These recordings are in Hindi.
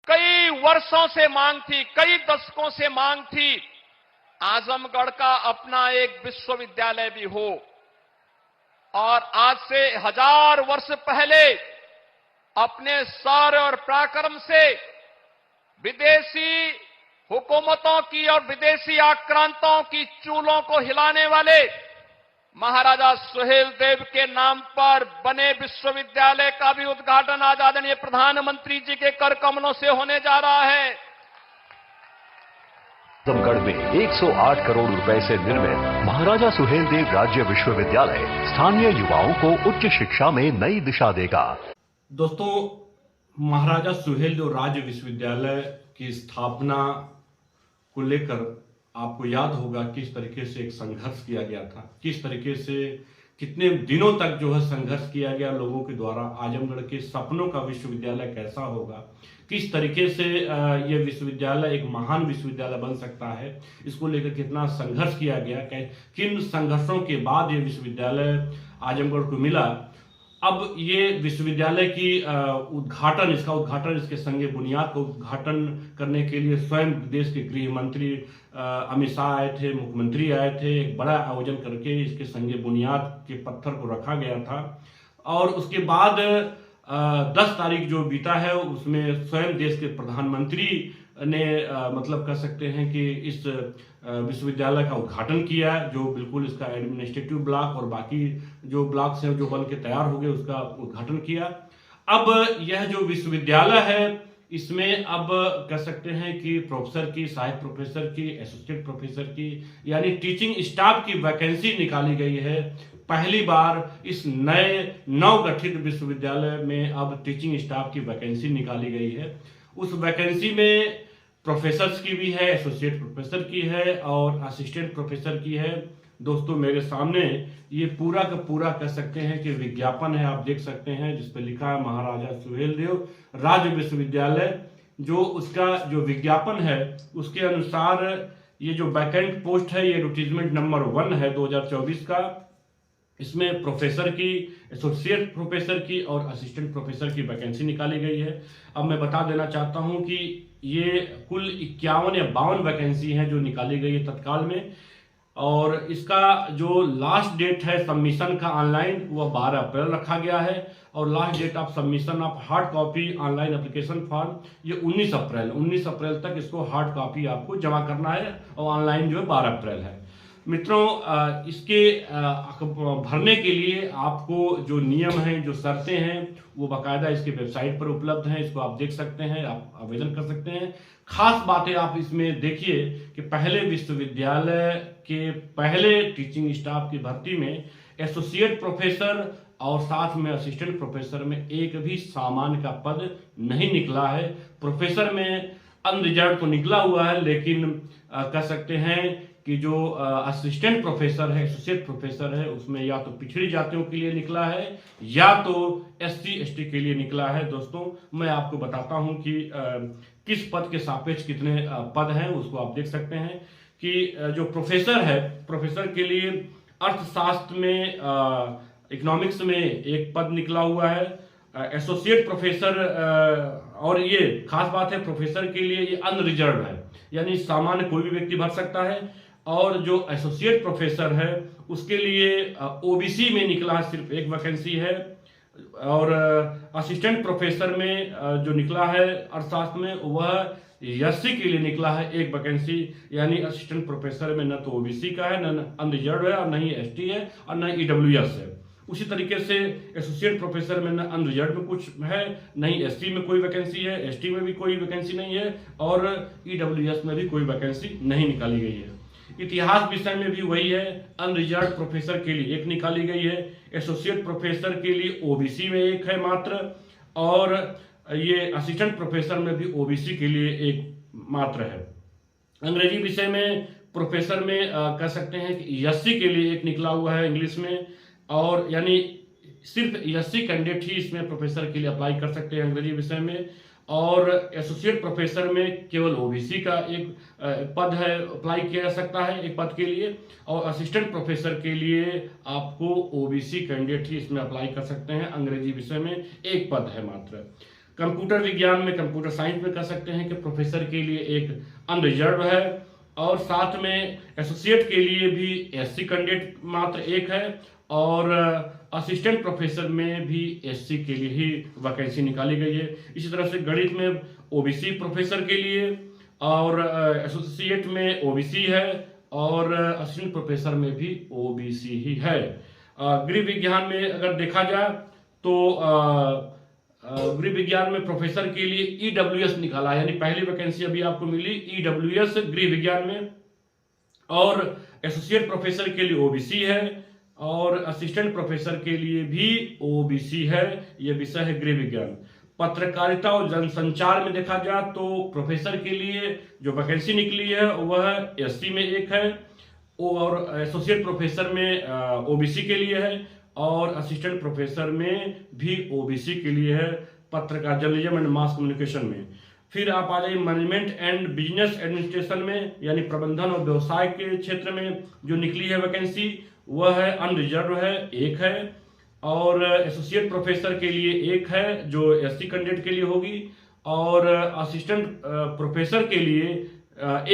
कई वर्षों से मांग थी, कई दशकों से मांग थी, आजमगढ़ का अपना एक विश्वविद्यालय भी हो। और आज से 1000 वर्ष पहले अपने शौर्य और पराक्रम से विदेशी हुकूमतों की और विदेशी आक्रांताओं की चूलों को हिलाने वाले महाराजा सुहेलदेव के नाम पर बने विश्वविद्यालय का भी उद्घाटन आज आदरणीय प्रधानमंत्री जी के कर कमलों से होने जा रहा है। आजमगढ़ में 108 करोड़ रुपए से निर्मित महाराजा सुहेलदेव राज्य विश्वविद्यालय स्थानीय युवाओं को उच्च शिक्षा में नई दिशा देगा। दोस्तों, महाराजा सुहेलदेव राज्य विश्वविद्यालय की स्थापना को लेकर आपको याद होगा किस तरीके से एक संघर्ष किया गया था, किस तरीके से कितने दिनों तक जो है संघर्ष किया गया लोगों के द्वारा। आजमगढ़ के सपनों का विश्वविद्यालय कैसा होगा, किस तरीके से ये विश्वविद्यालय एक महान विश्वविद्यालय बन सकता है, इसको लेकर कितना संघर्ष किया गया, किन संघर्षों के बाद ये विश्वविद्यालय आजमगढ़ को मिला। अब ये विश्वविद्यालय की इसका उद्घाटन, इसके संगे बुनियाद का उद्घाटन करने के लिए स्वयं देश के गृह मंत्री अमित शाह आए थे, मुख्यमंत्री आए थे। एक बड़ा आयोजन करके इसके संगे बुनियाद के पत्थर को रखा गया था। और उसके बाद 10 तारीख जो बीता है उसमें स्वयं देश के प्रधानमंत्री ने मतलब कह सकते हैं कि इस विश्वविद्यालय का उद्घाटन किया, जो बिल्कुल इसका एडमिनिस्ट्रेटिव ब्लॉक और बाकी जो ब्लॉक्स हैं जो बन के तैयार हो गए उसका उद्घाटन किया। अब यह जो विश्वविद्यालय है इसमें अब कह सकते हैं कि प्रोफेसर की, सहायक प्रोफेसर की, एसोसिएट प्रोफेसर की यानी टीचिंग स्टाफ की वैकेंसी निकाली गई है। पहली बार इस नए नवगठित विश्वविद्यालय में अब टीचिंग स्टाफ की वैकेंसी निकाली गई है। उस वैकेंसी में प्रोफेसर्स की भी है, एसोसिएट प्रोफेसर की है और असिस्टेंट प्रोफेसर की है। दोस्तों, मेरे सामने ये पूरा का पूरा कह सकते हैं कि विज्ञापन है, आप देख सकते हैं, जिस पर लिखा है महाराजा सुहेलदेव राज्य विश्वविद्यालय। जो उसका जो विज्ञापन है उसके अनुसार ये जो वैकेंट पोस्ट है ये एडवर्टीजमेंट नंबर 1 है 2024 का। इसमें प्रोफेसर की, एसोसिएट प्रोफेसर की और असिस्टेंट प्रोफेसर की वैकेंसी निकाली गई है। अब मैं बता देना चाहता हूं कि ये कुल 51 या 52 वैकेंसी हैं जो निकाली गई है तत्काल में। और इसका जो लास्ट डेट है सबमिशन का ऑनलाइन वो 12 अप्रैल रखा गया है। और last date of submission of hard copy online application form ये 19 अप्रैल तक इसको हार्ड कॉपी आपको जमा करना है और ऑनलाइन जो है 12 अप्रैल है। मित्रों, इसके भरने के लिए आपको जो नियम हैं, जो शर्तें हैं वो बाकायदा इसके वेबसाइट पर उपलब्ध हैं, इसको आप देख सकते हैं, आप आवेदन कर सकते हैं। खास बातें आप इसमें देखिए कि पहले विश्वविद्यालय के पहले टीचिंग स्टाफ की भर्ती में एसोसिएट प्रोफेसर और साथ में असिस्टेंट प्रोफेसर में एक भी सामान्य का पद नहीं निकला है। प्रोफेसर में अनरिजर्व तो निकला हुआ है, लेकिन कह सकते हैं कि जो असिस्टेंट प्रोफेसर है, एसोसिएट प्रोफेसर है, उसमें या तो पिछड़ी जातियों के लिए निकला है या तो SC ST के लिए निकला है। दोस्तों, मैं आपको बताता हूं कि किस पद के सापेक्ष कितने पद हैं, उसको आप देख सकते हैं कि जो प्रोफेसर है, प्रोफेसर के लिए अर्थशास्त्र में, इकोनॉमिक्स में एक पद निकला हुआ है। एसोसिएट प्रोफेसर, और ये खास बात है, प्रोफेसर के लिए ये अनरिजर्व है, यानी सामान्य कोई भी व्यक्ति भर सकता है। और जो एसोसिएट प्रोफेसर है उसके लिए OBC में निकला है, सिर्फ एक वैकेंसी है। और असिस्टेंट प्रोफेसर में जो निकला है अर्थशास्त्र में वह SC के लिए निकला है, एक वैकेंसी। यानी असिस्टेंट प्रोफेसर में न तो OBC का है, न अनरिजर्व है, और न ही ST है, और न EWS है। उसी तरीके से एसोसिएट प्रोफेसर में न अनरिजर्व में कुछ है, नहीं SC में कोई वैकेंसी है, ST में भी कोई वैकेंसी नहीं है, और EWS में भी कोई वैकेंसी नहीं निकाली गई है। इतिहास विषय में भी वही है, अनरिजर्व प्रोफेसर के लिए एक निकाली गई है, एसोसिएट प्रोफेसर के लिए OBC में एक है मात्र, और ये असिस्टेंट प्रोफेसर में भी OBC के लिए एक मात्र है। अंग्रेजी विषय में प्रोफेसर में कह सकते हैं कि SC के लिए एक निकला हुआ है इंग्लिश में, और यानी सिर्फ SC कैंडिडेट ही इसमें प्रोफेसर के लिए अप्लाई कर सकते हैं अंग्रेजी विषय में। और एसोसिएट प्रोफेसर में केवल OBC का एक पद है, अप्लाई किया जा सकता है एक पद के लिए। और असिस्टेंट प्रोफेसर के लिए आपको OBC कैंडिडेट ही इसमें अप्लाई कर सकते हैं, अंग्रेजी विषय में एक पद है मात्र। कंप्यूटर विज्ञान में, कंप्यूटर साइंस में कह सकते हैं कि प्रोफेसर के लिए एक अनरिजर्व है, और साथ में एसोसिएट के लिए भी एससी कैंडिडेट मात्र एक है, और असिस्टेंट प्रोफेसर में भी एससी के लिए ही वैकेंसी निकाली गई है। इसी तरह से गणित में ओबीसी प्रोफेसर के लिए, और एसोसिएट में ओबीसी है, और असिस्टेंट प्रोफेसर में भी ओबीसी ही है। गृह विज्ञान में अगर देखा जाए तो गृह विज्ञान में प्रोफेसर के लिए ईडब्ल्यूएस निकाला है, यानी पहली वैकेंसी अभी आपको मिली ईडब्ल्यूएस गृह विज्ञान में, और एसोसिएट प्रोफेसर के लिए ओबीसी है, और असिस्टेंट प्रोफेसर के लिए भी ओबीसी है। यह विषय है गृह विज्ञान। पत्रकारिता और जनसंचार में देखा जाए तो प्रोफेसर के लिए जो वैकेंसी निकली है वह एससी में एक है, और एसोसिएट प्रोफेसर में ओबीसी के लिए है, और असिस्टेंट प्रोफेसर में भी ओबीसी के लिए है पत्रकार जर्नलिज्म एंड मास कम्युनिकेशन में। फिर आप आ जाइए मैनेजमेंट एंड बिजनेस एडमिनिस्ट्रेशन में, यानी प्रबंधन और व्यवसाय के क्षेत्र में जो निकली है वैकेंसी वह है अनरिजर्व है, एक है, और एसोसिएट प्रोफेसर के लिए एक है जो एससी कैंडिडेट के लिए होगी, और असिस्टेंट प्रोफेसर के लिए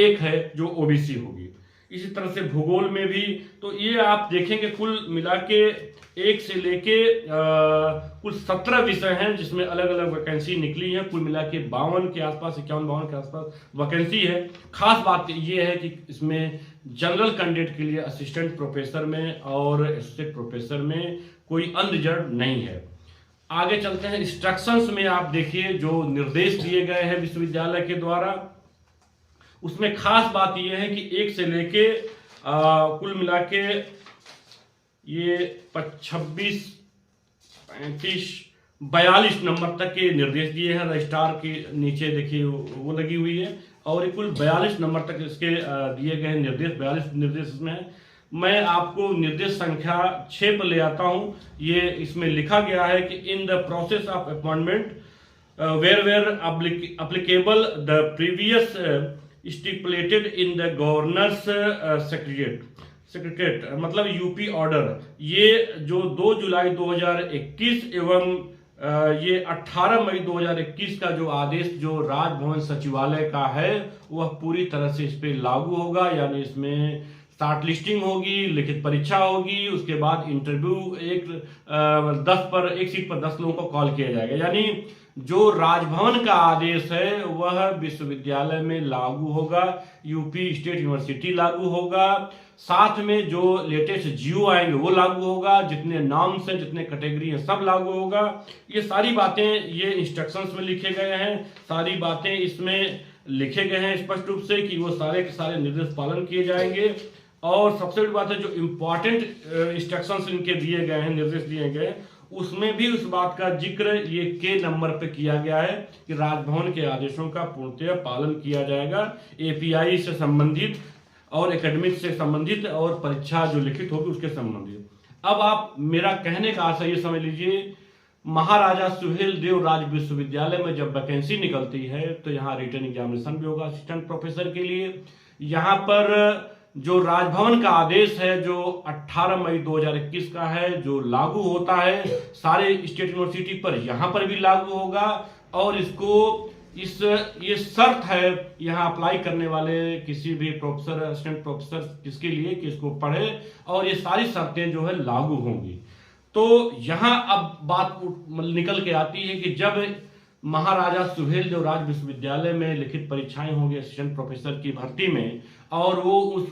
एक है जो ओबीसी होगी। इसी तरह से भूगोल में भी, तो ये आप देखेंगे कुल मिला के एक से लेके कुल 17 विषय हैं जिसमें अलग अलग वैकेंसी निकली है। कुल मिला के 52 के आसपास, 51-52 के आसपास वैकेंसी है। खास बात ये है कि इसमें जनरल कैंडिडेट के लिए असिस्टेंट प्रोफेसर में और एसोसिएट प्रोफेसर में कोई अनरिजर्व नहीं है। आगे चलते हैं इंस्ट्रक्शंस में। आप देखिए जो निर्देश दिए गए हैं विश्वविद्यालय के द्वारा, उसमें खास बात यह है कि 1 से लेके कुल मिला के ये 26, 35, 42 नंबर तक के निर्देश दिए हैं। रजिस्ट्रार के नीचे देखिए वो लगी हुई है, और ये कुल 42 नंबर तक इसके दिए गए निर्देश, 42 निर्देश इसमें है। मैं आपको निर्देश संख्या 6 पर ले आता हूं। ये इसमें लिखा गया है कि in the process of appointment where applicable the previous stipulated in the governor's secretariat मतलब यूपी ऑर्डर, ये जो 2 जुलाई 2021 एवं ये 18 मई 2021 का जो आदेश जो राजभवन सचिवालय का है वह पूरी तरह से इस पे लागू होगा। यानी इसमें शॉर्ट लिस्टिंग होगी, लिखित परीक्षा होगी, उसके बाद इंटरव्यू एक सीट पर 10 लोगों को कॉल किया जाएगा। यानी जो राजभवन का आदेश है वह विश्वविद्यालय में लागू होगा, यूपी स्टेट यूनिवर्सिटी लागू होगा, साथ में जो लेटेस्ट जियो आएंगे वो लागू होगा, जितने नाम्स हैं, जितने कैटेगरी हैं सब लागू होगा। ये सारी बातें ये इंस्ट्रक्शंस में लिखे गए हैं, सारी बातें इसमें लिखे गए हैं स्पष्ट रूप से कि वो सारे के सारे निर्देश पालन किए जाएंगे। और सबसे बड़ी बात है जो इम्पोर्टेंट इंस्ट्रक्शंस इनके दिए गए हैं, निर्देश दिए गए, उसमें भी उस बात का जिक्र ये के नंबर पे किया गया है कि राजभवन के आदेशों का पूर्णतः पालन किया जाएगा। एपीआई से संबंधित और एकेडमिक से संबंधित और परीक्षा जो लिखित होगी उसके संबंधित। अब आप मेरा कहने का आशय ये समझ लीजिए, महाराजा सुहेलदेव राज विश्वविद्यालय में जब वैकेंसी निकलती है तो यहाँ रिटन एग्जामिनेशन भी होगा असिस्टेंट प्रोफेसर के लिए। यहाँ पर जो राजभवन का आदेश है जो 18 मई 2021 का है जो लागू होता है सारे स्टेट यूनिवर्सिटी पर, यहाँ पर भी लागू होगा। और इसको ये शर्त है यहाँ अप्लाई करने वाले किसी भी प्रोफेसर, असिस्टेंट प्रोफेसर किसके लिए कि इसको पढ़े, और ये सारी शर्तें जो है लागू होंगी। तो यहाँ अब बात निकल के आती है कि जब महाराजा सुहेलदेव राज विश्वविद्यालय में लिखित परीक्षाएं होंगी असिस्टेंट प्रोफेसर की भर्ती में, और वो उस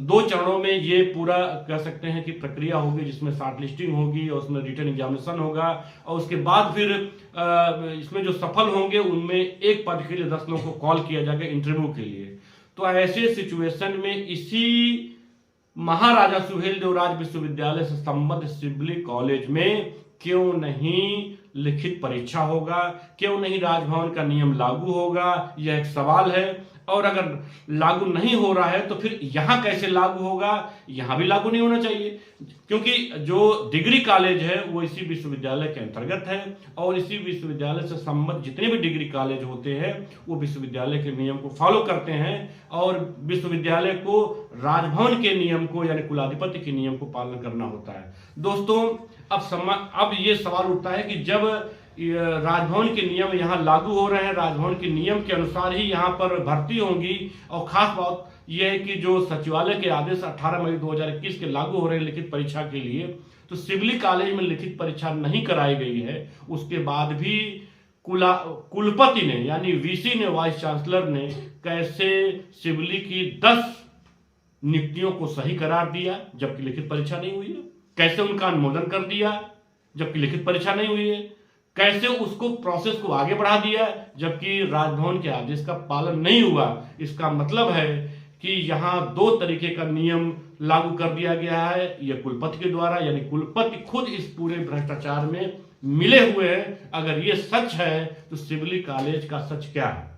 2 चरणों में ये पूरा कह सकते हैं कि प्रक्रिया होगी जिसमें शॉर्ट लिस्टिंग होगी और उसमें रिटन एग्जामिनेशन होगा, और उसके बाद फिर इसमें जो सफल होंगे उनमें एक पद के लिए 10 लोगों को कॉल किया जाएगा इंटरव्यू के लिए। तो ऐसे सिचुएशन में इसी महाराजा सुहेलदेव राज विश्वविद्यालय से संबद्ध सिबली कॉलेज में क्यों नहीं लिखित परीक्षा होगा, क्यों नहीं राजभवन का नियम लागू होगा, यह एक सवाल है। और अगर लागू नहीं हो रहा है तो फिर यहां कैसे लागू होगा? यहां भी लागू नहीं होना चाहिए, क्योंकि जो डिग्री कॉलेज है वो इसी विश्वविद्यालय के अंतर्गत है, और इसी विश्वविद्यालय से संबद्ध जितने भी डिग्री कॉलेज होते हैं वो विश्वविद्यालय के नियम को फॉलो करते हैं, और विश्वविद्यालय को राजभवन के नियम को यानी कुलाधिपति के नियम को पालन करना होता है। दोस्तों अब ये सवाल उठता है कि जब राजभवन के नियम यहाँ लागू हो रहे हैं, राजभवन के नियम के अनुसार ही यहाँ पर भर्ती होंगी। और खास बात यह है कि जो सचिवालय के आदेश 18 मई 2021 के लागू हो रहे हैं लिखित परीक्षा के लिए, तो सिविली कॉलेज में लिखित परीक्षा नहीं कराई गई है। उसके बाद भी कुलपति ने यानी वीसी ने, वाइस चांसलर ने कैसे सिविली की 10 नियुक्तियों को सही करार दिया जबकि लिखित परीक्षा नहीं हुई है, कैसे उनका अनुमोदन कर दिया जबकि लिखित परीक्षा नहीं हुई है, कैसे उसको प्रोसेस को आगे बढ़ा दिया जबकि राजभवन के आदेश का पालन नहीं हुआ। इसका मतलब है कि यहाँ 2 तरीके का नियम लागू कर दिया गया है, यह कुलपति के द्वारा, यानी कुलपति खुद इस पूरे भ्रष्टाचार में मिले हुए हैं। अगर ये सच है तो सिविली कॉलेज का सच क्या है?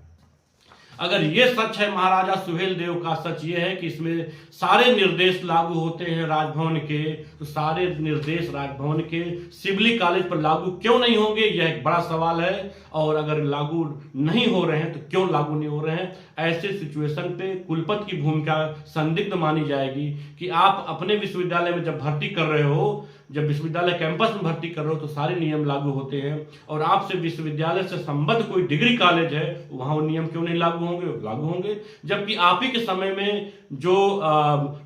अगर ये सच है महाराजा सुहेलदेव का, सच ये है कि इसमें सारे निर्देश लागू होते हैं राजभवन के, तो सारे निर्देश राजभवन के सिविली कॉलेज पर लागू क्यों नहीं होंगे, यह एक बड़ा सवाल है। और अगर लागू नहीं हो रहे हैं तो क्यों लागू नहीं हो रहे हैं? ऐसे सिचुएशन पे कुलपति की भूमिका संदिग्ध मानी जाएगी कि आप अपने विश्वविद्यालय में जब भर्ती कर रहे हो, जब विश्वविद्यालय कैंपस में भर्ती कर रहे हो तो सारे नियम लागू होते हैं, और आपसे विश्वविद्यालय से संबद्ध कोई डिग्री कॉलेज है वहां वो नियम क्यों नहीं लागू होंगे? लागू होंगे। जबकि आप ही के समय में जो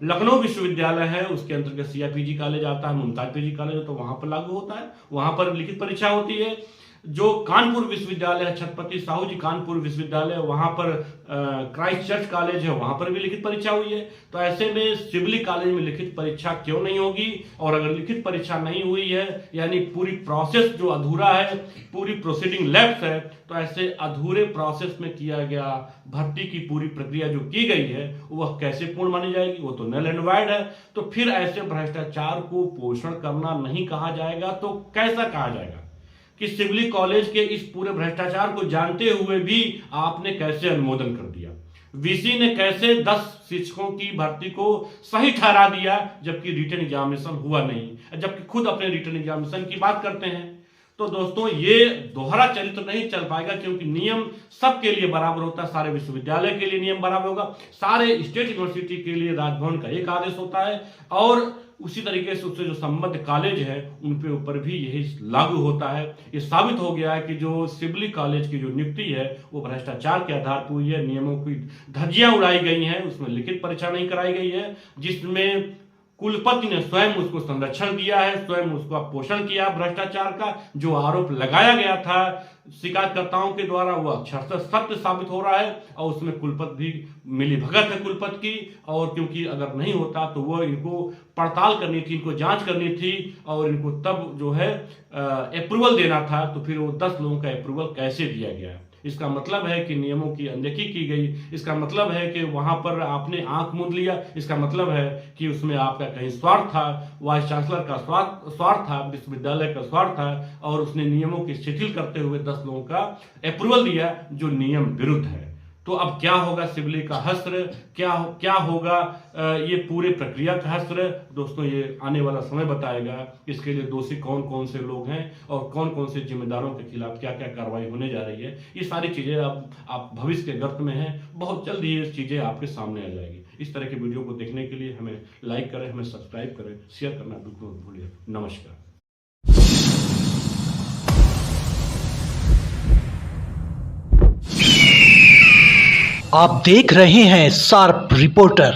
लखनऊ विश्वविद्यालय है उसके अंतर्गत सीआईपीजी कॉलेज आता है, मुमताज पीजी कॉलेज, तो वहां पर लागू होता है, वहां पर लिखित परीक्षा होती है। जो कानपुर विश्वविद्यालय है, छत्रपति साहू जी कानपुर विश्वविद्यालय, वहां पर क्राइस्ट चर्च कॉलेज है, वहां पर भी लिखित परीक्षा हुई है। तो ऐसे में सिविली कॉलेज में लिखित परीक्षा क्यों नहीं होगी? और अगर लिखित परीक्षा नहीं हुई है यानी पूरी प्रोसेस जो अधूरा है, पूरी प्रोसीडिंग लेफ्ट है, तो ऐसे अधूरे प्रोसेस में किया गया भर्ती की पूरी प्रक्रिया जो की गई है वह कैसे पूर्ण मानी जाएगी? वो तो नल एंड वाइड है। तो फिर ऐसे भ्रष्टाचार को पोषण करना नहीं कहा जाएगा तो कैसा कहा जाएगा कि सिविली कॉलेज के इस पूरे भ्रष्टाचार को जानते हुए भी आपने कैसे अनुमोदन कर दिया? वीसी ने कैसे 10 शिक्षकों की भर्ती को सही ठहरा दिया जबकि रिटन एग्जामिनेशन हुआ नहीं, जबकि खुद अपने रिटन एग्जामिनेशन की बात करते हैं? तो दोस्तों ये दोहरा चरित्र नहीं चल पाएगा, क्योंकि नियम सबके लिए बराबर होता है। सारे विश्वविद्यालय के लिए नियम बराबर होगा, सारे स्टेट यूनिवर्सिटी के लिए राजभवन का एक आदेश होता है, और उसी तरीके से उससे जो संबद्ध कॉलेज है उन पे ऊपर भी यही लागू होता है। ये साबित हो गया है कि जो सिविली कॉलेज की जो नियुक्ति है वो भ्रष्टाचार के आधार पर हुई है, नियमों की धज्जियां उड़ाई गई हैं, उसमें लिखित परीक्षा नहीं कराई गई है, जिसमें कुलपति ने स्वयं उसको संरक्षण दिया है, स्वयं उसका पोषण किया भ्रष्टाचार का। जो आरोप लगाया गया था शिकायतकर्ताओं के द्वारा वो अक्षरशः सत्य साबित हो रहा है, और उसमें कुलपति भी मिलीभगत है कुलपति की। और क्योंकि अगर नहीं होता तो वो इनको पड़ताल करनी थी, इनको जांच करनी थी, और इनको तब जो है अप्रूवल देना था, तो फिर वो 10 लोगों का अप्रूवल कैसे दिया गया? इसका मतलब है कि नियमों की अनदेखी की गई, इसका मतलब है कि वहां पर आपने आंख मूंद लिया, इसका मतलब है कि उसमें आपका कहीं स्वार्थ था, वाइस चांसलर का स्वार्थ था, विश्वविद्यालय का स्वार्थ था, और उसने नियमों की शिथिल करते हुए 10 लोगों का अप्रूवल दिया जो नियम विरुद्ध है। तो अब क्या होगा सिविली का हश्र, क्या होगा ये पूरे प्रक्रिया का हश्र? दोस्तों ये आने वाला समय बताएगा। इसके लिए दोषी कौन कौन से लोग हैं और कौन कौन से जिम्मेदारों के खिलाफ क्या क्या कार्रवाई होने जा रही है, ये सारी चीजें अब आप भविष्य के गर्त में हैं, बहुत जल्द ये चीजें आपके सामने आ जाएगी। इस तरह के वीडियो को देखने के लिए हमें लाइक करें, हमें सब्सक्राइब करें, शेयर करना बिल्कुल मत भूलिए। नमस्कार। आप देख रहे हैं शार्प रिपोर्टर।